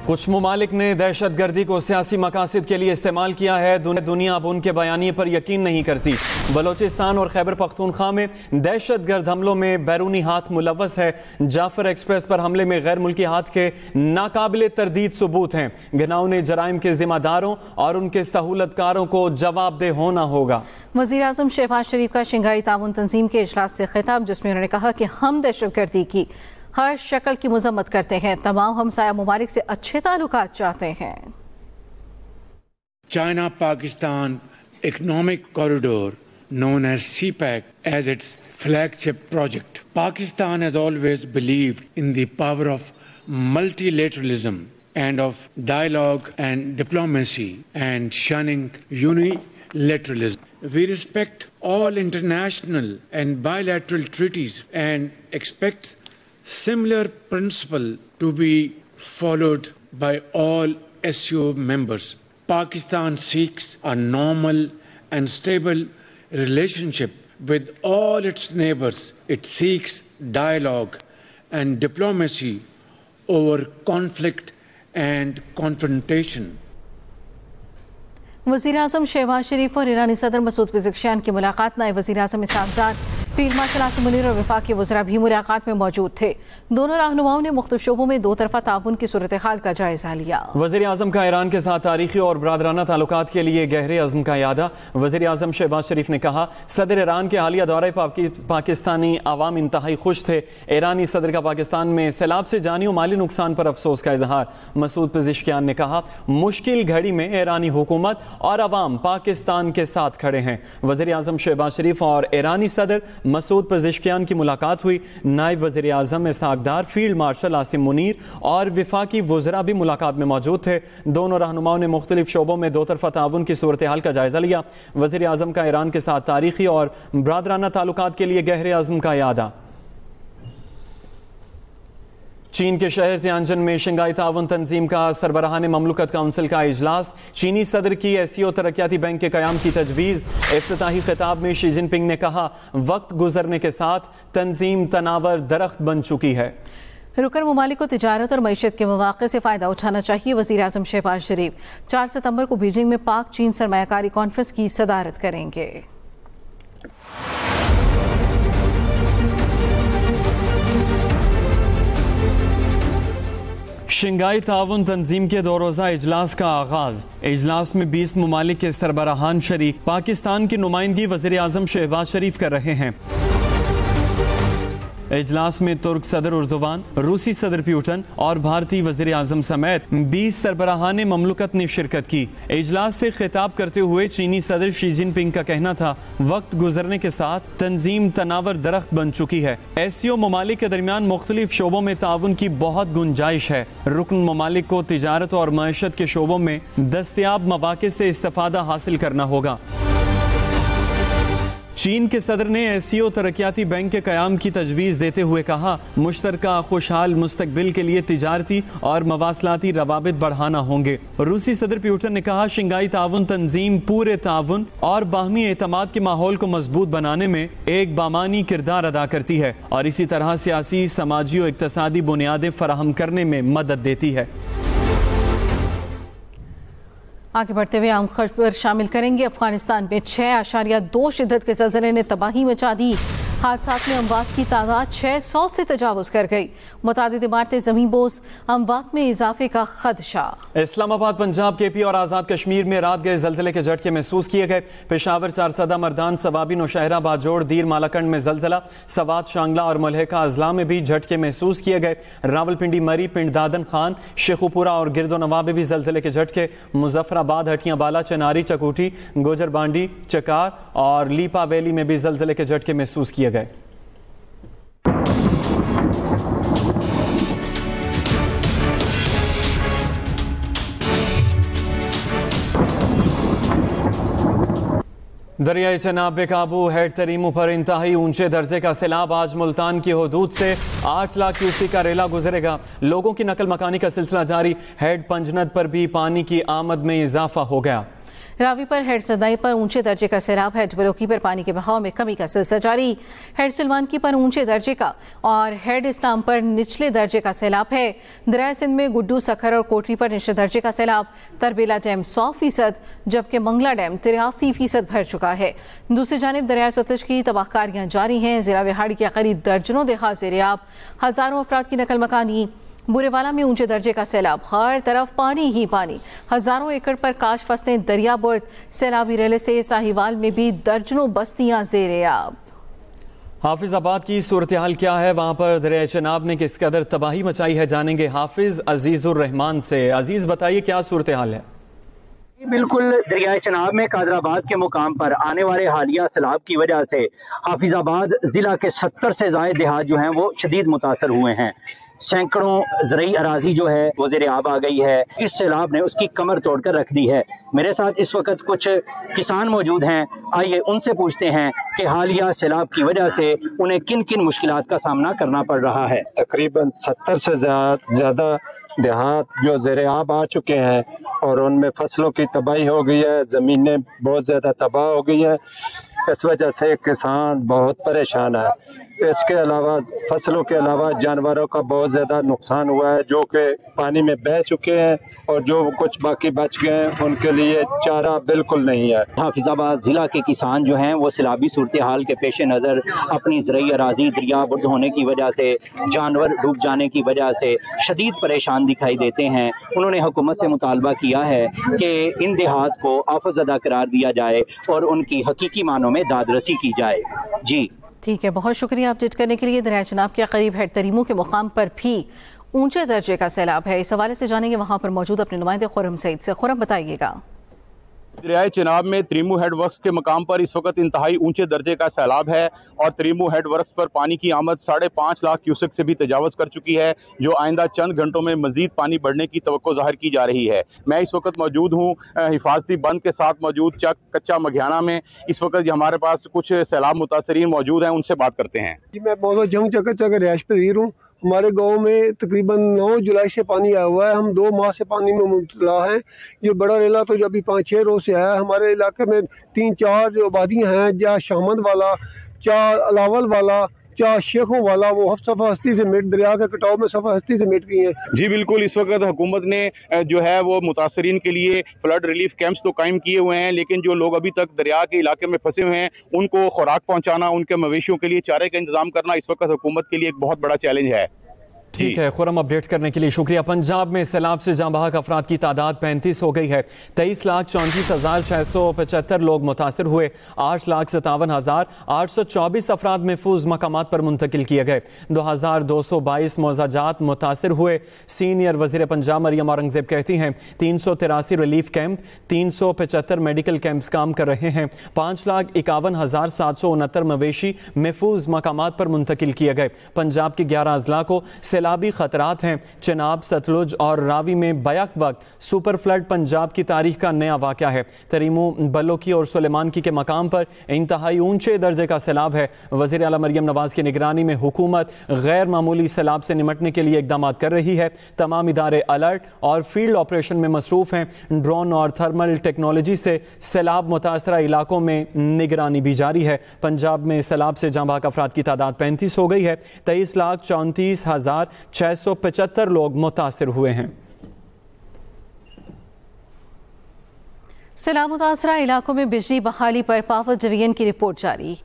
कुछ ममालिक ने दहशतगर्दी को सियासी मकासद के लिए इस्तेमाल किया है। दुनिया अब उनके बयानिए पर यकीन नहीं करती। बलोचिस्तान और खैबर पख्तूनख्वा में दहशतगर्द हमलों में बैरूनी हाथ मुलव्वस है। जाफर एक्सप्रेस पर हमले में गैर मुल्की हाथ के नाकाबिले तरदीद सबूत हैं। घिनौने जराइम के जिम्मेदारों और उनके सहूलतकारों को जवाबदेह होना होगा। वज़ीर आज़म शहबाज शरीफ का शंघाई ताउन तंजीम के इजलास से खिताब, जिसमें उन्होंने कहा कि हम दहशतगर्दी की हर शक्ल की मजम्मत करते हैं। तमाम हमसाया ममालिक से अच्छे ताल्लुकात चाहते हैं। China Pakistan Economic Corridor, known as CPEC, as its flagship project. Pakistan has always believed in the power of multilateralism and of dialogue and diplomacy and shunning unilateralism. We respect all international and bilateral treaties and expect similar principle to be followed by all SCO members. Pakistan seeks a normal and stable relationship with all its neighbors. It seeks dialogue and diplomacy over conflict and confrontation. वज़ीर आज़म शहबाज शरीफ और ईरानी सदर Masood Pezeshkian की मुलाकात। नायब वज़ीर आज़म इसाक़दार, field marshal Asim Munir और वफाकी वज़रा भी मुलाकात में मौजूद थे। दोनों रहनुमाओं ने मुख्तलिफ शोबों में दो तरफ़ा ताउन की सूरत हाल का जायजा लिया। वज़ीर आज़म का ईरान के साथ तारीखी और बरादराना ताल्लुकात के लिए गहरे अज़्म का यादा। वज़ीर आज़म शहबाज शरीफ ने कहा, सदर ईरान के हालिया दौरे पाकिस्तानी अवाम इंतहाई खुश थे। ईरानी सदर का पाकिस्तान में सैलाब से जानी और माली नुकसान पर अफसोस का इजहार। मसूद पेज़ेश्कियान ने कहा, मुश्किल घड़ी में ईरानी हुकूमत और अवाम पाकिस्तान के साथ खड़े हैं। वज़ीर आज़म शहबाज शरीफ और ईरानी सदर मसूद पेज़ेश्कियान की मुलाकात हुई। नायब वज़ीर आज़म इसाक़दार, फील्ड मार्शल आसिम मुनीर और वफाकी वज़रा भी मुलाकात में मौजूद थे। दोनों रहनुमाओं ने मुख्तलिफ शोबों में दो तरफ़ा ताउन की सूरत हाल का जायजा लिया। वज़ीर आज़म का ईरान के साथ तारीखी और बरादराना ताल्लुकात के लिए गहरे अज़्म का यादा। चीन के शहर तियानजिन में शंघाई ताउन तंजीम का सरबराहान ममलकत काउंसिल का इजलास। चीनी सदर की SCO तरक्याती बैंक के क़याम की तजवीज़। इफ्तिताही खिताब में शी जिनपिंग ने कहा, वक्त गुजरने के साथ तंजीम तनावर दरख्त बन चुकी है। रुकन ममालिक को तिजारत और मईशत के मौक़े से फ़ायदा उठाना चाहिए। वज़ीर आज़म शहबाज शरीफ 4 सितंबर को बीजिंग में पाक चीन सरमायाकारी कॉन्फ्रेंस की सदारत करेंगे। शंघाई ताउन तंजीम के 2 रोज़ा इजलास का आगाज। इजलास में 20 ममालिक के सरबराहान शरीक। पाकिस्तान की नुमाइंदगी वज़ीर आज़म शहबाज शरीफ कर रहे हैं। इजलास में तुर्क सदर उर्दुवान, रूसी सदर प्यूटन और भारतीय वज़ीर आज़म समेत 20 सरबराहान ममलकत ने शिरकत की। इजलास से खिताब करते हुए चीनी सदर शी जिनपिंग का कहना था, वक्त गुजरने के साथ तंजीम तनावर दरख्त बन चुकी है। SCO ममालिक के दरमियान मुख्तलिफ शोबों में ताउन की बहुत गुंजाइश है। रुकन ममालिक को तिजारत और मईशत के शोबों में दस्तयाब मौक़े से इस्तिफ़ादा हासिल करना होगा। चीन के सदर ने SCO तरक्याती बैंक के क़याम की तजवीज़ देते हुए कहा, मुश्तरका खुशहाल मुस्तकबिल के लिए तिजारती और मवासलाती रवाबित बढ़ाना होंगे। रूसी सदर प्यूटन ने कहा, शंघाई ताउन तंजीम पूरे ताउन और बाहमी एतमाद के माहौल को मजबूत बनाने में एक बामानी किरदार अदा करती है और इसी तरह सियासी, समाजी और इक़्तिसादी बुनियादें फराहम करने में मदद देती है। आगे बढ़ते हुए आम खबर शामिल करेंगे। अफगानिस्तान में 6.2 शिद्दत के ज़लज़ले ने तबाही मचा दी। हादसात में अमवात की तादाद 600 से तजावुज़ कर गई। मुतादिद इमारतें ज़मीन बोस, अमवात में इजाफे का खदशा। इस्लामाबाद, पंजाब, KP और आज़ाद कश्मीर में रात गए ज़लज़ले के झटके महसूस किए गए। पेशावर, चारसदा, मर्दान, सवाबी, नौशहरा, बाजोड़, दीर, मालाकंड में ज़लज़ला। सवात, शांगला और मलहका अजला में भी झटके महसूस किए गए। रावलपिंडी, मरी, पिंड दादन खान, शेखुपुरा और गिरदोनवा में भी ज़लज़ले के झटके। मुजफ्फराबाद, हटियां बाला, चनारी, चकूठी, गोजर बांडी, चकार और लीपा वैली में भी ज़लज़ले के झटके महसूस किए गए। दरियाई चनाब बेकाबू। हेड तरीमू पर इंतहाई ऊंचे दर्जे का सैलाब। आज मुल्तान की हदूद से 8 लाख क्यूसेक का रेला गुजरेगा। लोगों की नकल मकानी का सिलसिला जारी। हेड पंजनद पर भी पानी की आमद में इजाफा हो गया। रावी पर हेड सदाई पर ऊंचे दर्जे का सैलाब है। जबलोकी पर पानी के बहाव में कमी का सिलसिला जारी। हेड सिलवानकी पर ऊंचे दर्जे का और हेड इस्लाम पर निचले दर्जे का सैलाब है। दरिया सिंध में गुड्डू, सखर और कोटरी पर निचले दर्जे का सैलाब। तरबेला डैम 100%, जबकि मंगला डैम 83% भर चुका है। दूसरी जानिब दरिया सतलुज की तबाहकारियां जारी हैं। जिला विहाड़ी के करीब दर्जनों देहात ज़ेर-ए-आब, हजारों अफराद की नकल मकानी। बुरेवाला में ऊंचे दर्जे का सैलाब, हर तरफ पानी ही पानी। हजारों एकड़ पर काश फसलें दरिया बुर्द। सैलाबी रेले से साहिवाल में भी दर्जनों बस्तियां ज़ेर-ए-आब। हाफिजाबाद की सूरत हाल क्या है, वहां पर दरिया चनाब ने किस कदर तबाही मचाई है, जानेंगे हाफिज अजीजुर रहमान से। अजीज बताइए क्या सूरत हाल है? बिल्कुल, दरिया चनाब में कादराबाद के मुकाम पर आने वाले हालिया सैलाब की वजह से हाफिजाबाद जिला के 70 से ज्यादा देहात जो हैं वो शदीद मुतासर हुए हैं। सैकड़ों ज़रई अराजी जो है वो ज़ेर-ए-आब आ गई है। इस सैलाब ने उसकी कमर तोड़कर रख दी है। मेरे साथ इस वक्त कुछ किसान मौजूद हैं, आइए उनसे पूछते हैं कि हालिया सैलाब की वजह से उन्हें किन किन मुश्किलात का सामना करना पड़ रहा है। तकरीबन 70 से ज्यादा देहात जो ज़ेर-ए-आब आ चुके हैं और उनमें फसलों की तबाही हो गई है, ज़मीनें बहुत ज़्यादा तबाह हो गई है। इस वजह से किसान बहुत परेशान है। इसके अलावा फसलों के अलावा जानवरों का बहुत ज़्यादा नुकसान हुआ है, जो कि पानी में बह चुके हैं और जो कुछ बाकी बच गए हैं उनके लिए चारा बिल्कुल नहीं है। हाफिजाबाद जिला के किसान जो हैं वो सैलाबी सूरत हाल के पेश नज़र अपनी ज़रई अराजी दरिया बुर्द होने की वजह से, जानवर डूब जाने की वजह से शदीद परेशान दिखाई देते हैं। उन्होंने हुकूमत से मुतालबा किया है कि इन देहात को आफतज़दा करार दिया जाए और उनकी हकीकी मानों में दादरसी की जाए। जी ठीक है, बहुत शुक्रिया अपडेट करने के लिए। दरिया चनाब के करीब हेड तरीमू के मुकाम पर भी ऊंचे दर्जे का सैलाब है। इस हवाले से जानेंगे वहां पर मौजूद अपने नुमाइंदे खुर्रम सईद से। खुर्रम बताइएगा। दरिया चनाब में त्रीमू हेड वर्क्स के मकाम पर इस वक्त इंतहाई ऊंचे दर्जे का सैलाब है और त्रीमू हेड वर्क्स पर पानी की आमद 5.5 लाख क्यूसेक से भी तजावज़ कर चुकी है, जो आइंदा चंद घंटों में मजीद पानी बढ़ने की तवक्को जाहिर की जा रही है। मैं इस वक्त मौजूद हूँ हिफाजती बंद के साथ मौजूद चक कच्चा मघियाना में। इस वक्त हमारे पास कुछ सैलाब मुतासरीन मौजूद हैं, उनसे बात करते हैं। मैं बहुत जंग चक्कर रिहायश पजीर हूँ। हमारे गांव में तकरीबन 9 जुलाई से पानी आया हुआ है। हम 2 माह से पानी में मुब्तला हैं। ये बड़ा रेला तो अभी 5-6 रोज से आया है। हमारे इलाके में 3-4 जो आबादियाँ हैं, जहाँ शामद वाला, चार अलावल वाला, चार शेखों वाला, वो सफा हस्ती से मिट दरिया के कटाव में सफा हस्ती से मिट गई है। जी बिल्कुल, इस वक्त हुकूमत ने जो है वो मुतासरीन के लिए फ्लड रिलीफ कैंप्स तो कायम किए हुए हैं, लेकिन जो लोग अभी तक दरिया के इलाके में फंसे हुए हैं उनको खुराक पहुंचाना, उनके मवेशियों के लिए चारे का इंतजाम करना इस वक्त हुकूमत के लिए एक बहुत बड़ा चैलेंज है। ठीक है, खुर्रम अपडेट करने के लिए शुक्रिया। पंजाब में सैलाब से जाँ बहक अफराद की तादाद 35 हो गई है। 23,34,675 लोग मुतासर हुए। 8,57,824 अफराद महफूज मकामात पर मुंतकिल किए गए। 2,222 मौजाजात मुतासर हुए। सीनियर वजीर पंजाब मरियम औरंगजेब कहती हैं 383 रिलीफ कैंप, 375 मेडिकल कैंप्स काम कर रहे हैं। 5,51,769 मवेशी महफूज मकामात पर मुंतकिल किए गए। पंजाब के 11 अजला को सैलाबी खतरात हैं। चनाब, सतलुज और रावी में बैक वक्त सुपर फ्लड पंजाब की तारीख का नया वाक़या है। तरीमू, बलोकी और सुलेमानकी के मकाम पर इंतहाई ऊंचे दर्जे का सैलाब है। वज़ीर आला मरियम नवाज की निगरानी में हुकूमत गैर मामूली सैलाब से निमटने के लिए इकदाम कर रही है। तमाम इदारे अलर्ट और फील्ड ऑपरेशन में मसरूफ हैं। ड्रोन और थर्मल टेक्नोलॉजी से सैलाब मुतासरा इलाकों में निगरानी भी जारी है। पंजाब में सैलाब से जाँ बहक अफराद की तादाद 35 हो गई है। 23,34,675 लोग मुतासिर हुए हैं। सैलाब मुतासरा इलाकों में बिजली बहाली पर पावर डिवीजन की रिपोर्ट जारी।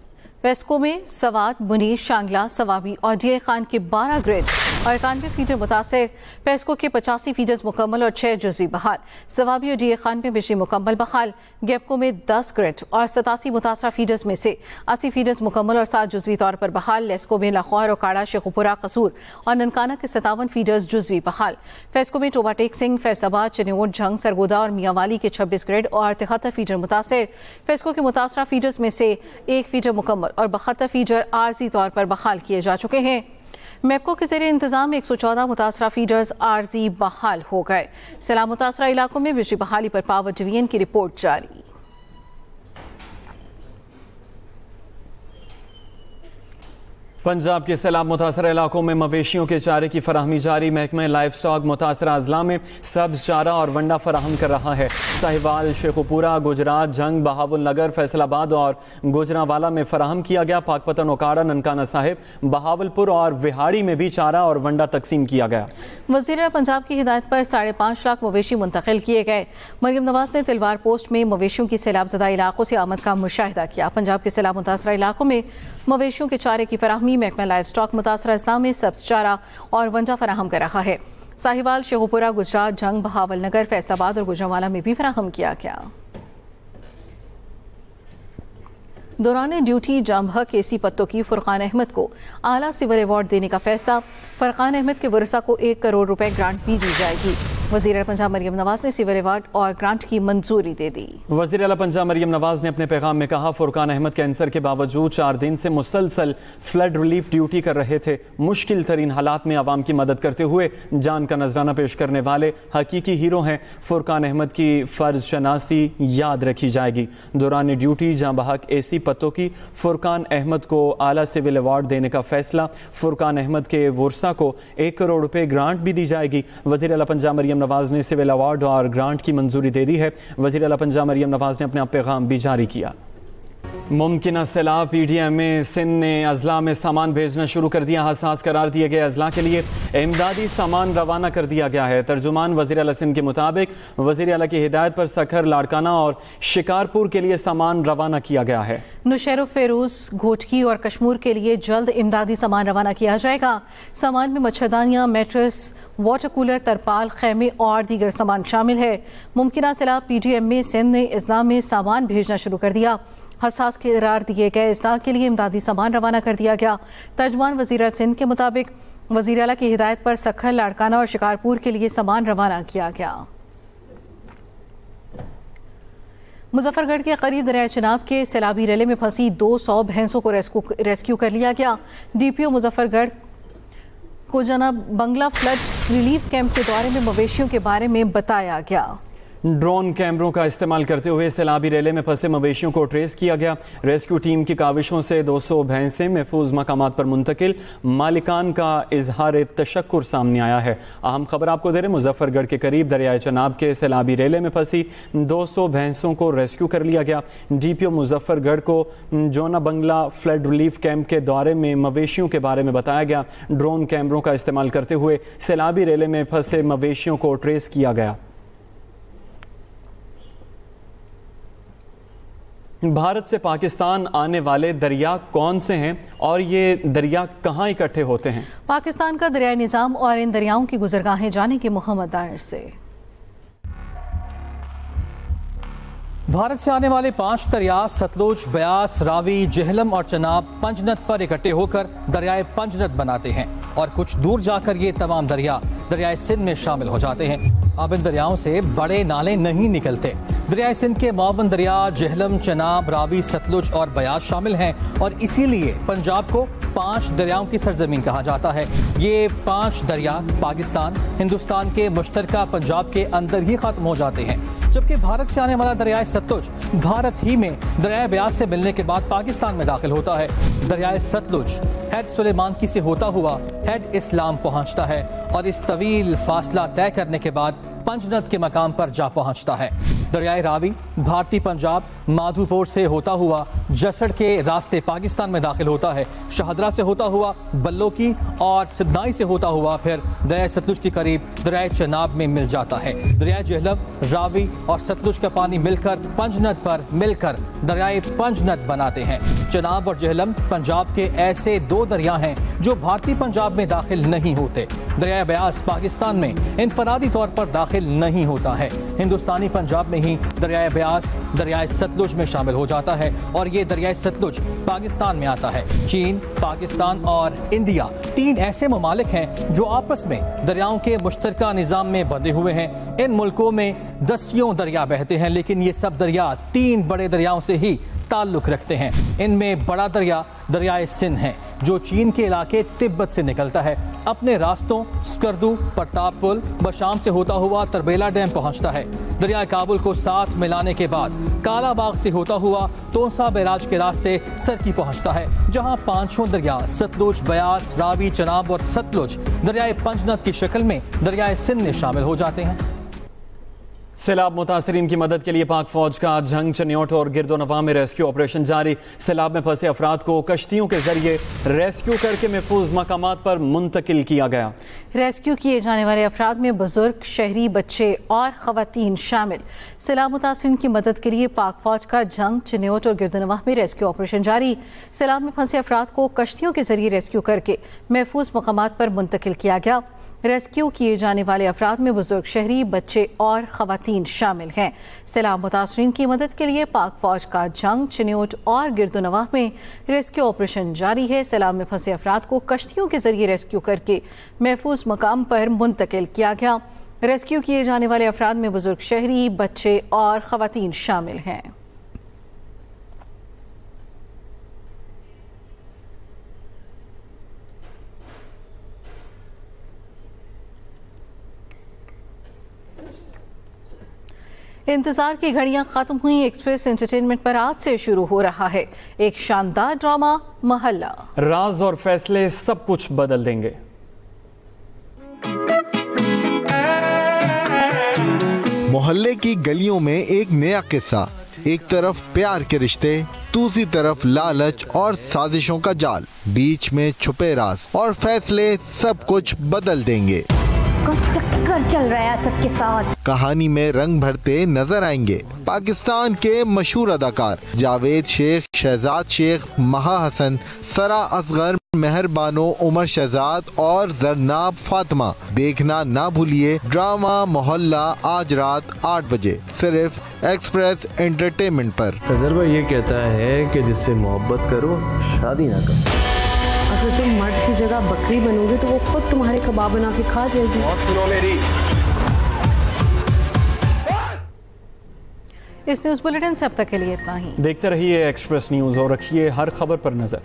वेस्को में सवात, मुनीर, शांगला, सवाबी और डीए खान के 12 ग्रिड और 91 फीडर मुतासर। पेस्को के 85 फीडर्स मुकम्मल और 6 जुज़वी बहाल। सवाबी और डीए खान में बिजली मुकम्मल बहाल। गेपको में 10 ग्रिड और 87 मुतासरा फीडर्स में से 80 फीडर्स मुकम्मल और 7 जुज़वी तौर पर बहाल। लेस्को में लाहौर और काड़ा, शेखुपुरा, कसूर और ननकाना के 57 फीडर्स जुज़वी बहाल। फेस्को में टोबा टेक सिंह, फैसलाबाद, चनियोट, झंग, सरगोदा और मियावाली के 26 ग्रिड और 73 फीडर मुतासर। फेस्को के मुतासरा फीडर्स में से 1 फीडर मुकम्मल और 72 फीडर आर्जी तौर पर बहाल किए जा चुके हैं। मेपको के ज़ेरे इंतजाम 114 मुतासरा फीडर्स आर्जी बहाल हो गए। सैलाब मुतासरा इलाकों में बिजली बहाली पर पावर डिवीजन की रिपोर्ट जारी। पंजाब के सैलाब मुतासर इलाकों में मवेशियों के चारे की फराहमी जारी। महकमा लाइफ स्टॉक मुतासर अजला में सब्ज चारा और वंडा फराहम कर रहा है। साहिवाल, शेखुपुरा, गुजरात, जंग, बहावलनगर, फैसलाबाद और गुजरांवाला में फराहम किया गया। पाकपतन, ओकाड़ा, ननकाना साहिब, बहावलपुर और विहाड़ी में भी चारा और वंडा तकसीम किया गया। वज़ीर पंजाब की हिदायत पर 5.5 लाख मवेशी मुंतकिल किए गए। मरियम नवाज ने तिलवार पोस्ट में मवेशियों की सैलाबज़दा इलाकों से आमद का मुशाहिदा किया। पंजाब के सैलाब मुतासर इलाकों में मवेशियों के चारे की फराहमी महकमा लाइफ स्टॉक मुतासर अजला में सब्ज चारा और वंडा फराहम कर रहा है। साहिवाल, शेखुपुरा, गुजरात, जंग, बहावलनगर, फैसलाबाद और गुजरांवाला में भी फराहम किया गया। दौरान ड्यूटी जामबह केसी पत्तों की फुरकान अहमद को आला सिविल अवार्ड देने का फैसला। फुरकान अहमद के वरसा को 1 करोड़ रुपए ग्रांट भी दी जाएगी। वज़ीर पंजाब मरियम नवाज ने सिविल अवार्ड और ग्रांट की मंजूरी दे दी। वज़ीर आला पंजाब मरियम नवाज ने अपने पैगाम में कहा, फुरकान अहमद कैंसर के बावजूद 4 दिन से मुसलसल फ्लड रिलीफ ड्यूटी कर रहे थे। मुश्किल तरीन हालात में आवाम की मदद करते हुए जान का नजराना पेश करने वाले हकीकी हीरो हैं। फुरकान अहमद की फर्ज शनासी याद रखी जाएगी। दौरान ड्यूटी जांबहक एसी पत्तों की फुरकान अहमद को आला सिविल अवार्ड देने का फैसला। फुरकान अहमद के वर्सा को 1 करोड़ रुपए ग्रांट भी दी जाएगी। वज़ीर आला पंजाब मरियम नवाज ने सिविल अवार्ड और ग्रांट की मंजूरी दे दी है। वज़ीर आला पंजाब मरियम नवाज ने अपना पैगाम भी जारी किया। मुमकिन सैलाब PDMA सिंध ने अजला में सामान भेजना शुरू कर दिया। हसास करार दिए गए अजला के लिए इमदादी सामान रवाना कर दिया गया है। तर्जुमान वज़ीर आला सिंध के मुताबिक वज़ीर आला की हिदायत पर सखर, लाड़काना और शिकारपुर के लिए सामान रवाना किया गया है। नौशेरो, फेरूज, घोटकी और कश्मीर के लिए जल्द इमदादी सामान रवाना किया जाएगा। सामान में मच्छरदानियाँ, मैट्रेस, वाटर कूलर, तरपाल, खैमे और दीगर सामान शामिल है। मुमकिन सैलाब PDMA सिंध ने अजला में सामान भेजना शुरू कर दिया। हसास करार दिए गए अजला के लिए इमदादी सामान रवाना कर दिया गया। तर्जुमान वज़ीर सिंध के मुताबिक वज़ीर आला की हिदायत पर सखर, लाड़काना और शिकारपुर के लिए सामान रवाना किया गया। मुजफ्फरगढ़ के करीब दरियाए चिनाब के सैलाबी रेले में फंसी 200 भैंसों को रेस्क्यू कर लिया गया। DPO मुजफ्फरगढ़ को जनाब बंगला फ्लड रिलीफ कैंप के दौरे में मवेशियों के बारे में बताया गया। ड्रोन कैमरों का इस्तेमाल करते हुए सैलाबी रेले में फंसे मवेशियों को ट्रेस किया गया। रेस्क्यू टीम की काविशों से 200 भैंसें महफूज मकामात पर मुंतकिल। मालिकान का इजहार तशक्कुर सामने आया है। अहम खबर आपको दे रहे, मुजफ्फरगढ़ के करीब दरियाए चनाब के सैलाबी रेले में फंसी 200 भैंसों को रेस्क्यू कर लिया गया। DPO मुजफ्फरगढ़ को जोना बंगला फ्लड रिलीफ कैंप के दौरे में मवेशियों के बारे में बताया गया। ड्रोन कैमरों का इस्तेमाल करते हुए सैलाबी रेले में फंसे मवेशियों को ट्रेस किया गया। भारत से पाकिस्तान आने वाले दरिया कौन से हैं और ये दरिया कहाँ इकट्ठे होते हैं? पाकिस्तान का दरियाई निज़ाम और इन दरियाओं की गुजरगाहें जाने की मोहम्मद दानिश से। भारत से आने वाले 5 दरिया सतलुज, ब्यास, रावी, जेहलम और चनाब पंजनद पर इकट्ठे होकर दरियाए पंजनद बनाते हैं और कुछ दूर जाकर ये तमाम दरिया दरियाए सिंध में शामिल हो जाते हैं। अब इन दरियाओं से बड़े नाले नहीं निकलते। दरियाए सिंध के मावन दरिया जेहलम, चनाब, रावी, सतलुज और ब्यास शामिल हैं और इसीलिए पंजाब को 5 दरियाओं की सरजमीन कहा जाता है। ये 5 दरिया पाकिस्तान, हिंदुस्तान के मुश्तरका पंजाब के अंदर ही खत्म हो जाते हैं, जबकि भारत से आने वाला दरियाए सतलुज भारत ही में दरियाए ब्यास से मिलने के बाद पाकिस्तान में दाखिल होता है। दरियाए सतलुज हैड सुलेमानकी से होता हुआ हैड इस्लाम पहुंचता है और इस तवील फासला तय करने के बाद पंजनद के मकाम पर जा पहुंचता है। दरियाए रावी भारतीय पंजाब माधोपुर से होता हुआ जसड़ के रास्ते पाकिस्तान में दाखिल होता है। शाहदरा से होता हुआ बल्लोकी और सिद्धनाई से होता हुआ फिर दरियाए सतलुज के करीब दरियाए चनाब में मिल जाता है। दरियाए जेहलम, रावी और सतलुज का पानी मिलकर पंजनद पर मिलकर दरियाए पंजनद बनाते हैं। चनाब और जेहलम पंजाब के ऐसे 2 दरिया हैं जो भारतीय पंजाब में दाखिल नहीं होते। दरियाए ब्यास पाकिस्तान में इनफरादी तौर पर दाखिल नहीं होता है। हिंदुस्तानी पंजाब में ही दरियाए ब्यास दरियाए सतलुज में शामिल हो जाता है और ये दरियाए सतलुज पाकिस्तान में आता है। चीन, पाकिस्तान और इंडिया 3 ऐसे ममालिक हैं जो आपस में दरियाओं के मुश्तरका निज़ाम में बंधे हुए हैं। इन मुल्कों में दसियों दरिया बहते हैं, लेकिन ये सब दरिया 3 बड़े दरियाओं से ही ताल्लुक रखते हैं। इनमें बड़ा दरिया दरियाए सिंध है, जो चीन के इलाके तिब्बत से निकलता है, अपने रास्तों स्कर्दू, प्रताप पुल, बशाम से होता हुआ तरबेला डैम पहुंचता है। दरियाए काबुल को साथ मिलाने के बाद कालाबाग से होता हुआ तोसा बैराज के रास्ते सरकी पहुंचता है, जहां पांचों दरिया सतलुज, बयास, रावी, चनाब और सतलुज दरियाए पंजनद की शक्ल में दरियाए सिंध में शामिल हो जाते हैं। सैलाब मुतासरीन की मदद के लिए पाक फौज का झंग, चनियोट और गिरदोनवा में रेस्क्यू ऑपरेशन जारी। सैलाब में फंसे अफराद को कश्तियों के जरिए रेस्क्यू करके महफूज मकामात पर मुंतकिल किया गया। रेस्क्यू किए जाने वाले अफराद में बुजुर्ग, शहरी, बच्चे और खवातीन शामिल। सैलाब मुतासरीन की मदद के लिए पाक फौज का झंग, चनियोट और गिरदोनवा में रेस्क्यू ऑपरेशन जारी। सैलाब में फंसे अफराद को कश्तियों के जरिए रेस्क्यू करके महफूज मकामात पर मुंतकिल किया गया। रेस्क्यू किए जाने वाले अफराद में बुजुर्ग, शहरी, बच्चे और खवातीन शामिल हैं। सैलाब मुतासरीन की मदद के लिए पाक फौज का झंग, चनियोट और गिरदोनवा में रेस्क्यू ऑपरेशन जारी है। सैलाब में फंसे अफराद को कश्तियों के जरिए रेस्क्यू करके महफूज मकाम पर मुंतकिल किया गया। रेस्क्यू किए जाने वाले अफराद में बुजुर्ग, शहरी, बच्चे और खवातीन शामिल हैं। इंतजार की घड़ियां खत्म हुई। एक्सप्रेस एंटरटेनमेंट पर आज से शुरू हो रहा है एक शानदार ड्रामा मोहल्ला। राज और फैसले सब कुछ बदल देंगे। मोहल्ले की गलियों में एक नया किस्सा, एक तरफ प्यार के रिश्ते, दूसरी तरफ लालच और साजिशों का जाल, बीच में छुपे राज और फैसले सब कुछ बदल देंगे। चक्कर चल रहा है सबके साथ। कहानी में रंग भरते नजर आएंगे पाकिस्तान के मशहूर अदाकार जावेद शेख, शहजाद शेख, महा हसन, सरा असगर, मेहरबानो, उमर शहजाद और जरनाब फातिमा। देखना ना भूलिए ड्रामा मोहल्ला आज रात 8 बजे सिर्फ एक्सप्रेस एंटरटेनमेंट पर। तजर्बा ये कहता है कि जिससे मोहब्बत करो शादी ना करो। अगर तुम मर्द की जगह बकरी बनोगे तो वो खुद तुम्हारे कबाब बना के खा जाएगी। सुनो मेरी। इस न्यूज़ बुलेटिन से अब तक के लिए इतना ही। देखते रहिए एक्सप्रेस न्यूज़ और रखिए हर खबर पर नजर।